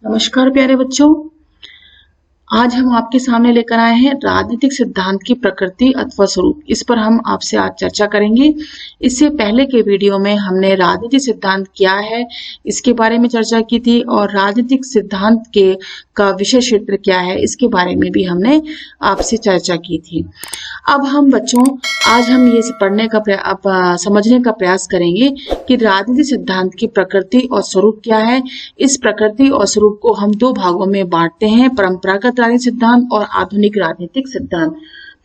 नमस्कार प्यारे बच्चों। आज हम आपके सामने लेकर आए हैं राजनीतिक सिद्धांत की प्रकृति अथवा स्वरूप। इस पर हम आपसे आज चर्चा करेंगे। इससे पहले के वीडियो में हमने राजनीतिक सिद्धांत क्या है इसके बारे में चर्चा की थी और राजनीतिक सिद्धांत के का विषय क्षेत्र क्या है इसके बारे में भी हमने आपसे चर्चा की थी। अब हम बच्चों आज हम ये समझने का प्रयास करेंगे कि राजनीतिक सिद्धांत की प्रकृति और स्वरूप क्या है। इस प्रकृति और स्वरूप को हम दो भागों में बांटते हैं, परंपरागत राजनीतिक सिद्धांत और आधुनिक राजनीतिक सिद्धांत।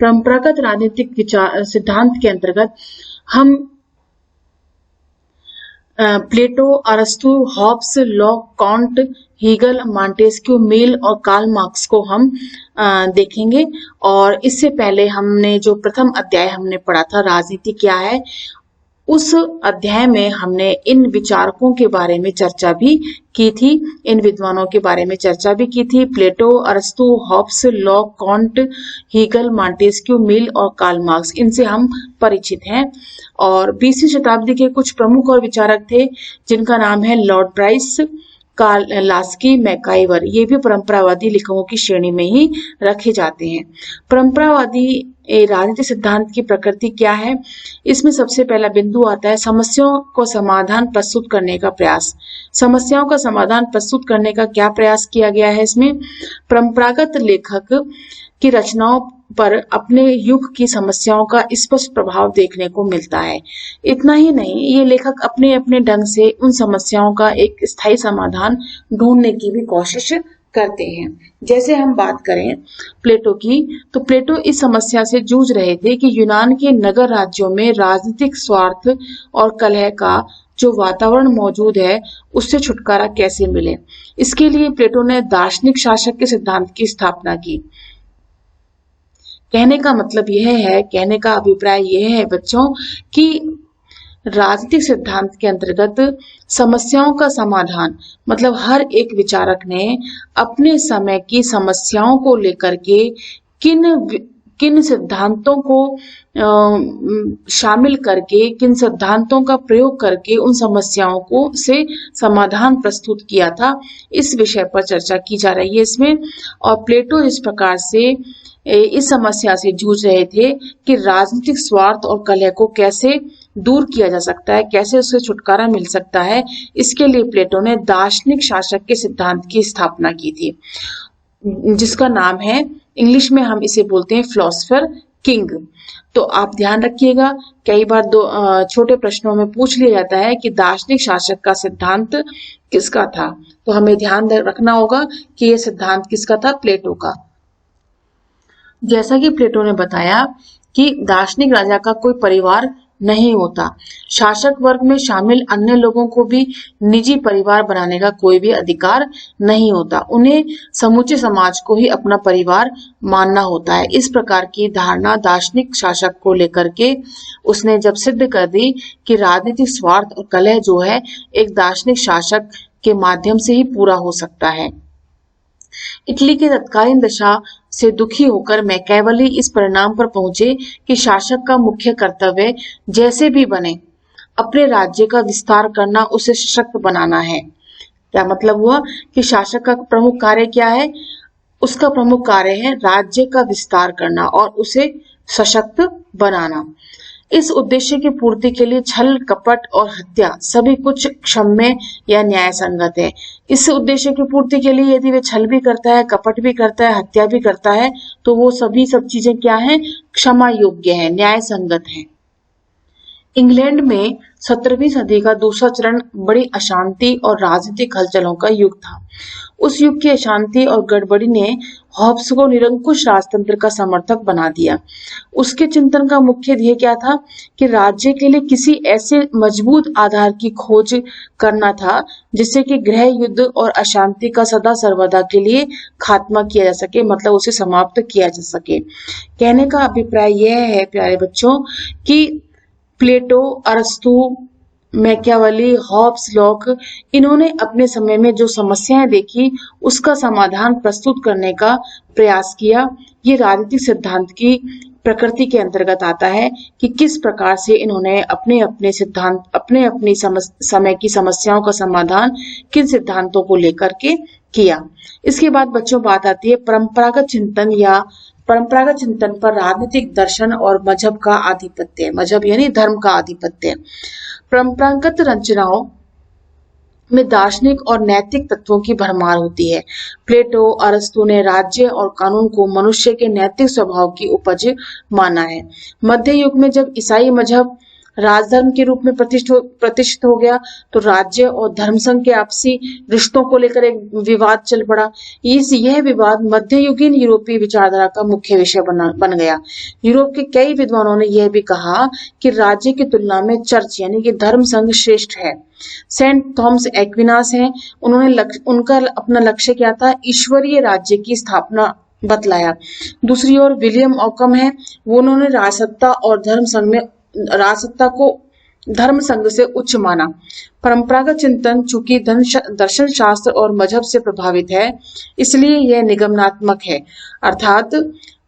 परंपरागत राजनीतिक विचार सिद्धांत के अंतर्गत हम प्लेटो, अरस्तु, Hobbes, Locke, Kant, Hegel, Montesquieu, Mill और कार्ल मार्क्स को हम देखेंगे। और इससे पहले हमने जो प्रथम अध्याय हमने पढ़ा था राजनीति क्या है, उस अध्याय में हमने इन विचारकों के बारे में चर्चा भी की थी, इन विद्वानों के बारे में चर्चा भी की थी। प्लेटो, अरस्तु, Hobbes, Locke, Kant, Hegel, Montesquieu, Mill और कार्ल मार्क्स, इनसे हम परिचित हैं। और 20वीं शताब्दी के कुछ प्रमुख और विचारक थे जिनका नाम है Lord Bryce, Carl Laski, MacIver. ये भी परंपरावादी लेखकों की श्रेणी में ही रखे जाते हैं। परंपरावादी राजनीतिक सिद्धांत की प्रकृति क्या है, इसमें सबसे पहला बिंदु आता है समस्याओं को समाधान प्रस्तुत करने का प्रयास। समस्याओं का समाधान प्रस्तुत करने का क्या प्रयास किया गया है इसमें? परंपरागत लेखक की रचनाओं पर अपने युग की समस्याओं का स्पष्ट प्रभाव देखने को मिलता है। इतना ही नहीं, ये लेखक अपने अपने ढंग से उन समस्याओं का एक स्थायी समाधान ढूंढने की भी कोशिश करते हैं। जैसे हम बात करें प्लेटो की, तो प्लेटो इस समस्या से जूझ रहे थे कि यूनान के नगर राज्यों में राजनीतिक स्वार्थ और कलह का जो वातावरण मौजूद है उससे छुटकारा कैसे मिले। इसके लिए प्लेटो ने दार्शनिक शासक के सिद्धांत की स्थापना की। कहने का मतलब यह है, कहने का अभिप्राय यह है बच्चों कि राजनीतिक सिद्धांत के अंतर्गत समस्याओं का समाधान मतलब हर एक विचारक ने अपने समय की समस्याओं को लेकर के किन सिद्धांतों को शामिल करके, किन सिद्धांतों का प्रयोग करके उन समस्याओं को से समाधान प्रस्तुत किया था, इस विषय पर चर्चा की जा रही है इसमें। और प्लेटो इस प्रकार से इस समस्या से जूझ रहे थे कि राजनीतिक स्वार्थ और कलह को कैसे दूर किया जा सकता है, कैसे उससे छुटकारा मिल सकता है। इसके लिए प्लेटो ने दार्शनिक शासक के सिद्धांत की स्थापना की थी, जिसका नाम है, इंग्लिश में हम इसे बोलते हैं फिलोसोफर किंग। तो आप ध्यान रखिएगा, कई बार दो छोटे प्रश्नों में पूछ लिया जाता है कि दार्शनिक शासक का सिद्धांत किसका था, तो हमें ध्यान रखना होगा कि यह सिद्धांत किसका था, प्लेटो का। जैसा कि प्लेटो ने बताया कि दार्शनिक राजा का कोई परिवार नहीं होता, शासक वर्ग में शामिल अन्य लोगों को भी निजी परिवार बनाने का कोई भी अधिकार नहीं होता, उन्हें समूचे समाज को ही अपना परिवार मानना होता है। इस प्रकार की धारणा दार्शनिक शासक को लेकर के उसने जब सिद्ध कर दी कि राजनीतिक स्वार्थ और कलह जो है एक दार्शनिक शासक के माध्यम से ही पूरा हो सकता है। इटली की तत्कालीन दशा से दुखी होकर मैकियावेली इस परिणाम पर पहुंचे कि शासक का मुख्य कर्तव्य जैसे भी बने अपने राज्य का विस्तार करना, उसे सशक्त बनाना है। क्या मतलब हुआ कि शासक का प्रमुख कार्य क्या है? उसका प्रमुख कार्य है राज्य का विस्तार करना और उसे सशक्त बनाना। इस उद्देश्य की पूर्ति के लिए छल, कपट और हत्या सभी कुछ क्षम्य या न्याय संगत है। इस उद्देश्य की पूर्ति के लिए यदि वे छल भी करता है, कपट भी करता है, हत्या भी करता है, तो वो सब चीजें क्या हैं? क्षमा योग्य है, न्याय संगत है। इंग्लैंड में 17वीं सदी का दूसरा चरण बड़ी अशांति और राजनीतिक हलचलों का युग था। उस युग की अशांति और गड़बड़ी ने हॉब्स को निरंकुश राजतंत्र का समर्थक बना दिया। उसके चिंतन का मुख्य ध्येय क्या था कि राज्य के लिए किसी ऐसे मजबूत आधार की खोज करना था जिससे कि गृह युद्ध और अशांति का सदा सर्वदा के लिए खात्मा किया जा सके, मतलब उसे समाप्त किया जा सके। कहने का अभिप्राय यह है प्यारे बच्चों कि प्लेटो, अरस्तु, मैकियावेली, हॉब्स, लॉक, इन्होंने अपने समय में जो समस्याएं देखी उसका समाधान प्रस्तुत करने का प्रयास किया। ये राजनीतिक सिद्धांत की प्रकृति के अंतर्गत आता है कि किस प्रकार से इन्होंने अपने अपने सिद्धांत, अपने अपनी समय की समस्याओं का समाधान किन सिद्धांतों को लेकर के किया। इसके बाद बच्चों बात आती है परंपरागत चिंतन या परंपरागत चिंतन पर राजनीतिक दर्शन और मजहब का आधिपत्य। मजहब यानी धर्म का आधिपत्य। परंपरागत रचनाओं में दार्शनिक और नैतिक तत्वों की भरमार होती है। प्लेटो, अरस्तु ने राज्य और कानून को मनुष्य के नैतिक स्वभाव की उपज माना है। मध्य युग में जब ईसाई मजहब राजधर्म के रूप में प्रतिष्ठित हो गया तो राज्य और धर्म संघ के आपसी रिश्तों को लेकर एक विवाद चल पड़ा। यह विवाद मध्ययुगीन यूरोपीय विचारधारा का मुख्य विषय बन गया। यूरोप के कई विद्वानों ने यह भी कहा कि राज्य की तुलना में चर्च यानी कि धर्म संघ श्रेष्ठ है। सेंट थॉमस एक्विनास हैं, उनका अपना लक्ष्य क्या था? ईश्वरीय राज्य की स्थापना बतलाया। दूसरी ओर विलियम ऑकम है, वो उन्होंने राजसत्ता और राजसत्ता को धर्म संघ से उच्च माना। परंपरागत चिंतन चूंकि दर्शन शास्त्र और मजहब से प्रभावित है इसलिए यह निगमनात्मक है, अर्थात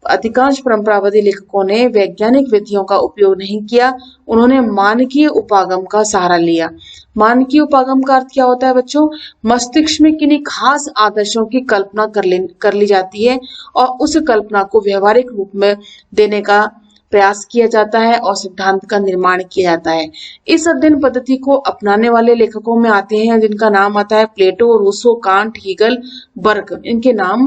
अधिकांश परंपरावादी लेखकों ने वैज्ञानिक विधियों का उपयोग नहीं किया, उन्होंने मानकीय उपागम का सहारा लिया। मानकीय उपागम का अर्थ क्या होता है बच्चों? मस्तिष्क में किन्हीं खास आदर्शों की कल्पना कर ली जाती है और उस कल्पना को व्यवहारिक रूप में देने का प्रयास किया जाता है और सिद्धांत का निर्माण किया जाता है। इस अध्ययन पद्धति को अपनाने वाले लेखकों में आते हैं जिनका नाम आता है प्लेटो, रूसो, कांट, हीगल, बर्ग। इनके नाम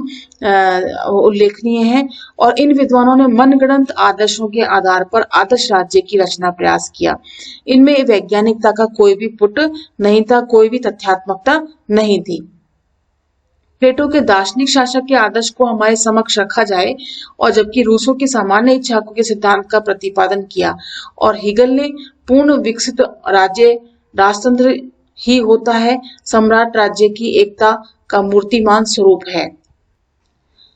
उल्लेखनीय हैं और इन विद्वानों ने मनगढ़ंत आदर्शों के आधार पर आदर्श राज्य की रचना प्रयास किया। इनमें वैज्ञानिकता का कोई भी पुट नहीं था, कोई भी तथ्यात्मकता नहीं थी। प्लेटो के दार्शनिक शासक के आदर्श को हमारे समक्ष रखा जाए और जबकि रूसो की सामान्य इच्छा के सिद्धांत का प्रतिपादन किया और हीगल ने पूर्ण विकसित राज्य राजतंत्र ही होता है, सम्राट राज्य की एकता का मूर्तिमान स्वरूप है।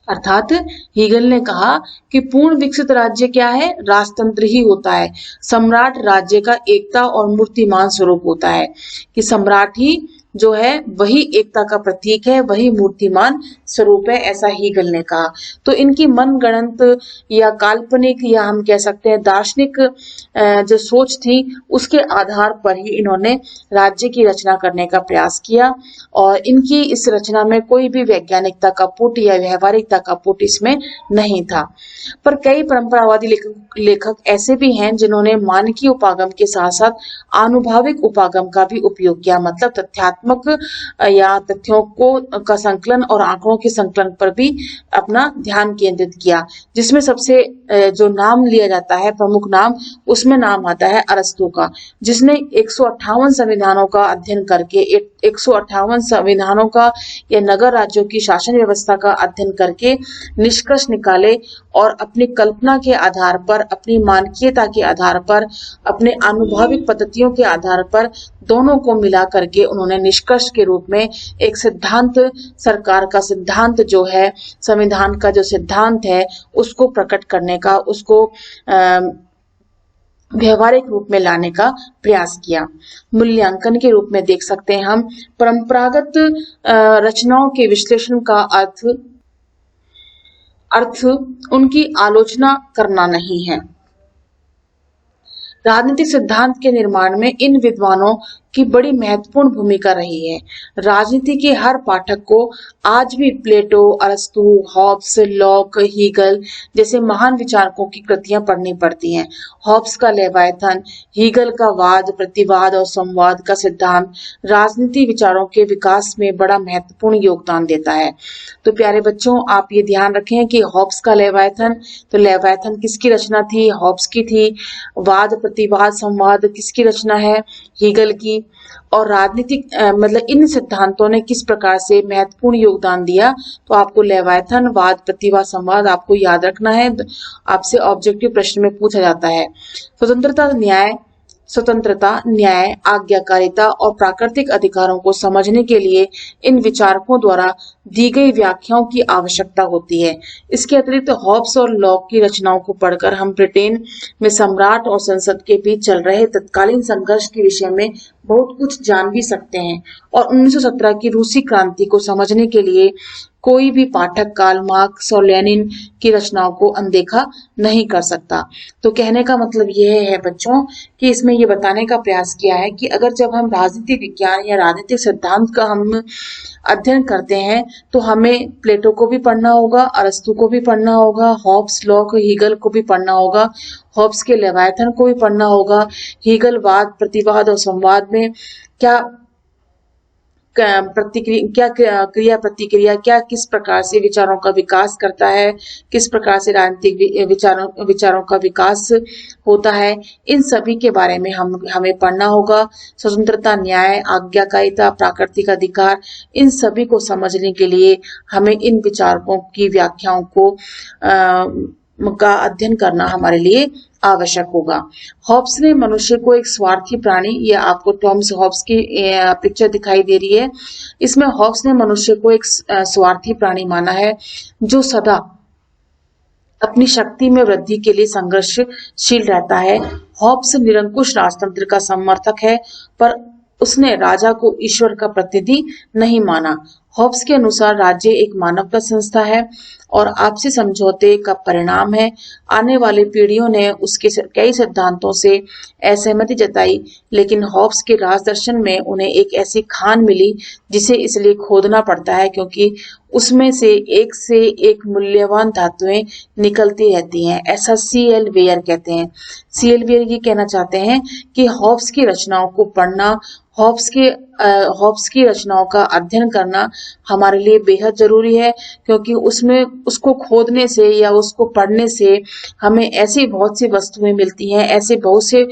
अर्थात हीगल ने कहा कि पूर्ण विकसित राज्य क्या है? राजतंत्र ही होता है। सम्राट राज्य का एकता और मूर्तिमान स्वरूप होता है कि सम्राट ही जो है वही एकता का प्रतीक है, वही मूर्तिमान स्वरूप है, ऐसा हीगल ने कहा। तो इनकी मनगढ़ंत या काल्पनिक या हम कह सकते हैं दार्शनिक जो सोच थी उसके आधार पर ही इन्होंने राज्य की रचना करने का प्रयास किया और इनकी इस रचना में कोई भी वैज्ञानिकता का पुट या व्यवहारिकता का पुट इसमें नहीं था। पर कई परंपरावादी लेखक ऐसे भी हैं जिन्होंने मानकीय उपागम के साथ साथ आनुभाविक उपागम का भी उपयोग किया, मतलब तथ्यात्मक या तथ्यों का संकलन और आंकड़ों के संकलन पर भी अपना ध्यान केंद्रित किया। जिसमें सबसे जो नाम लिया जाता है, प्रमुख नाम, उसमें नाम आता है अरस्तु का, जिसने 158 संविधानों का अध्ययन करके 158 संविधानों का या नगर राज्यों की शासन व्यवस्था का अध्ययन करके निष्कर्ष निकाले और अपनी कल्पना के आधार पर, अपनी मानकीयता के आधार पर, अपने आनुभाविक पद्धतियों के आधार पर दोनों को मिला करके उन्होंने निष्कर्ष के रूप में एक सिद्धांत, सरकार का सिद्धांत जो है, संविधान का जो सिद्धांत है उसको प्रकट करने का, उसको व्यवहारिक रूप में लाने का प्रयास किया। मूल्यांकन के रूप में देख सकते हैं हम परंपरागत रचनाओं के विश्लेषण का अर्थ उनकी आलोचना करना नहीं है। राजनीतिक सिद्धांत के निर्माण में इन विद्वानों की बड़ी महत्वपूर्ण भूमिका रही है। राजनीति के हर पाठक को आज भी प्लेटो, अरस्तु, हॉब्स, लॉक, हीगल जैसे महान विचारकों की कृतियां पढ़नी पड़ती हैं। हॉब्स का लेवायथन, हीगल का वाद, प्रतिवाद और संवाद का सिद्धांत राजनीति विचारों के विकास में बड़ा महत्वपूर्ण योगदान देता है। तो प्यारे बच्चों, आप ये ध्यान रखें कि हॉब्स का लेवायथन, तो लेवायथन किसकी रचना थी? हॉब्स की थी। वाद, प्रतिवाद, संवाद किसकी रचना है? हीगल की। और राजनीतिक मतलब इन सिद्धांतों ने किस प्रकार से महत्वपूर्ण योगदान दिया, तो आपको लेवायथन, वाद, प्रतिवाद, संवाद आपको याद रखना है। आपसे ऑब्जेक्टिव प्रश्न में पूछा जाता है। स्वतंत्रता, न्याय, आज्ञाकारिता और प्राकृतिक अधिकारों को समझने के लिए इन विचारकों द्वारा दी गई व्याख्याओं की आवश्यकता होती है। इसके अतिरिक्त हॉब्स और लॉक की रचनाओं को पढ़कर हम ब्रिटेन में सम्राट और संसद के बीच चल रहे तत्कालीन संघर्ष के विषय में बहुत कुछ जान भी सकते हैं। और 1917 की रूसी क्रांति को समझने के लिए कोई भी पाठक कार्ल मार्क्स और लेनिन की रचनाओं को अनदेखा नहीं कर सकता। तो कहने का मतलब यह है बच्चों कि इसमें ये बताने का प्रयास किया है कि अगर जब हम राजनीति विज्ञान या राजनीतिक सिद्धांत का हम अध्ययन करते हैं तो हमें प्लेटो को भी पढ़ना होगा, अरस्तु को भी पढ़ना होगा, हॉब्स, लॉक, हीगल को भी पढ़ना होगा, हॉब्स के लेवायथन को भी पढ़ना होगा। हीगल वाद, प्रतिवाद और संवाद में क्या क्रिया प्रतिक्रिया क्या किस प्रकार से विचारों का विकास करता है, किस प्रकार से राजनीतिक विचारों का विकास होता है, इन सभी के बारे में हमें पढ़ना होगा। स्वतंत्रता, न्याय, आज्ञाकारिता, प्राकृतिक अधिकार, इन सभी को समझने के लिए हमें इन विचारकों की व्याख्याओं का अध्ययन करना हमारे लिए आवश्यक होगा। हॉब्स ने मनुष्य को एक स्वार्थी प्राणी, या आपको टॉमस हॉब्स की पिक्चर दिखाई दे रही है, इसमें हॉब्स ने मनुष्य को एक स्वार्थी प्राणी माना है जो सदा अपनी शक्ति में वृद्धि के लिए संघर्षशील रहता है। हॉब्स निरंकुश राजतंत्र का समर्थक है, पर उसने राजा को ईश्वर का प्रतिनिधि नहीं माना। हॉब्स के अनुसार राज्य एक मानव संस्था है और आपसी समझौते का परिणाम है। आने वाली पीढ़ियों ने उसके कई सिद्धांतों से असहमति जताई, लेकिन हॉब्स के राजदर्शन में उन्हें एक ऐसी खान मिली जिसे इसलिए खोदना पड़ता है क्योंकि उसमें से एक मूल्यवान धातुएं निकलती रहती हैं। ऐसा C.L. वेयर कहते हैं। C.L. वेयर ये कहना चाहते हैं कि हॉब्स की रचनाओं को पढ़ना, हॉब्स की रचनाओं का अध्ययन करना हमारे लिए बेहद जरूरी है, क्योंकि उसको खोदने से या उसको पढ़ने से हमें ऐसी बहुत सी वस्तुएं मिलती हैं, ऐसे बहुत से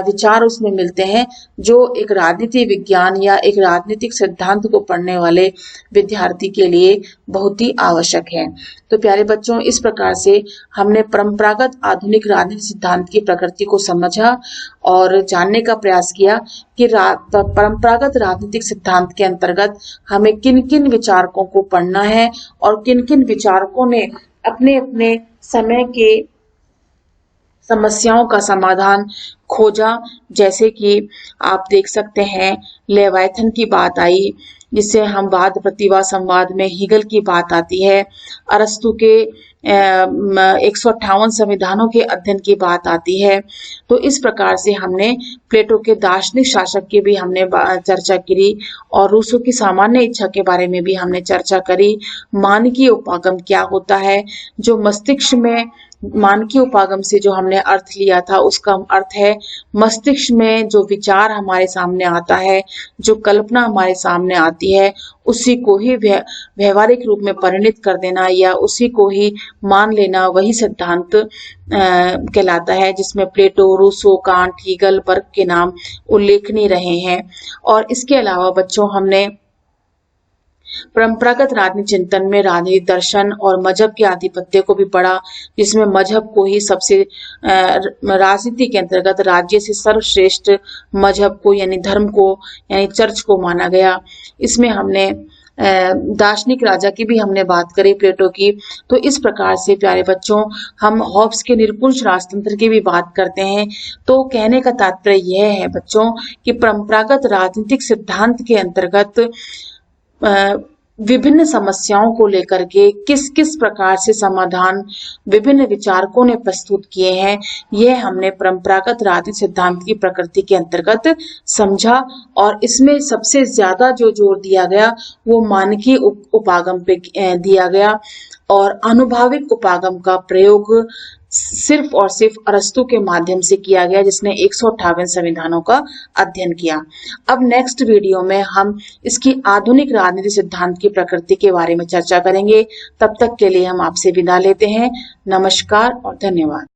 विचार उसमें मिलते हैं जो एक राजनीति विज्ञान या एक राजनीतिक सिद्धांत को पढ़ने वाले विद्यार्थी के लिए बहुत ही आवश्यक है। तो प्यारे बच्चों, इस प्रकार से हमने परंपरागत आधुनिक राजनीतिक सिद्धांत की प्रकृति को समझा और जानने का प्रयास किया कि परंपरागत राजनीतिक सिद्धांत के अंतर्गत हमें किन किन विचारकों को पढ़ना है और किन किन विचारकों ने अपने अपने समय के समस्याओं का समाधान खोजा। जैसे कि आप देख सकते हैं लेवायथन की बात आई, जिससे हम वाद, प्रतिवाद, संवाद में हीगल की बात आती है। अरस्तु के 158 संविधानों के अध्ययन की बात आती है। तो इस प्रकार से हमने प्लेटो के दार्शनिक शासक की भी हमने चर्चा करी और रूसो की सामान्य इच्छा के बारे में भी हमने चर्चा करी। मानकीय उपागम क्या होता है, जो मस्तिष्क में मानकीय उपागम से जो हमने अर्थ लिया था उसका अर्थ है मस्तिष्क में जो विचार हमारे सामने आता है, जो कल्पना हमारे सामने आती है, उसी को ही व्यवहारिक रूप में परिणित कर देना या उसी को ही मान लेना, वही सिद्धांत कहलाता है, जिसमें प्लेटो, रूसो, कांट, हीगल, बर्ग के नाम उल्लेखनीय रहे हैं। और इसके अलावा बच्चों हमने परंपरागत राजनीति चिंतन में राजनीति दर्शन और मजहब के आधिपत्य को भी पढ़ा, जिसमें मजहब को ही सबसे राजनीति के अंतर्गत राज्य से सर्वश्रेष्ठ मजहब को यानी धर्म को यानी चर्च को माना गया। इसमें हमने दार्शनिक राजा की भी हमने बात करी प्लेटो की। तो इस प्रकार से प्यारे बच्चों हम हॉब्स के निरंकुश राजतंत्र की भी बात करते हैं। तो कहने का तात्पर्य यह है बच्चों कि परंपरागत राजनीतिक सिद्धांत के अंतर्गत विभिन्न समस्याओं को लेकर के किस किस प्रकार से समाधान विभिन्न विचारकों ने प्रस्तुत किए हैं, यह हमने परंपरागत राजनीतिक सिद्धांत की प्रकृति के अंतर्गत समझा। और इसमें सबसे ज्यादा जो जोर दिया गया वो मानकीय उपागम पे दिया गया और अनुभाविक उपागम का प्रयोग सिर्फ और सिर्फ अरस्तु के माध्यम से किया गया, जिसने 158 संविधानों का अध्ययन किया। अब नेक्स्ट वीडियो में हम इसकी आधुनिक राजनीति सिद्धांत की प्रकृति के बारे में चर्चा करेंगे। तब तक के लिए हम आपसे विदा लेते हैं। नमस्कार और धन्यवाद।